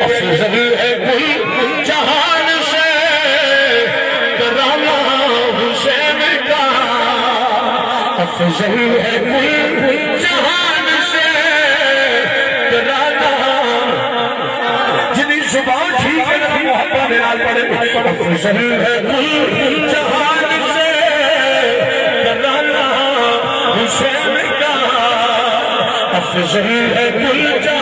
افضل ہے کل جہان سے ترانہ حسین کا، افضل ہے کل جہان سے ترانہ، جنہیں زبان ٹھیک ہے ذرا محبت نال پڑھے، افضل ہے کل جہان سے ترانہ حسین کا، افضل ہے کل جہان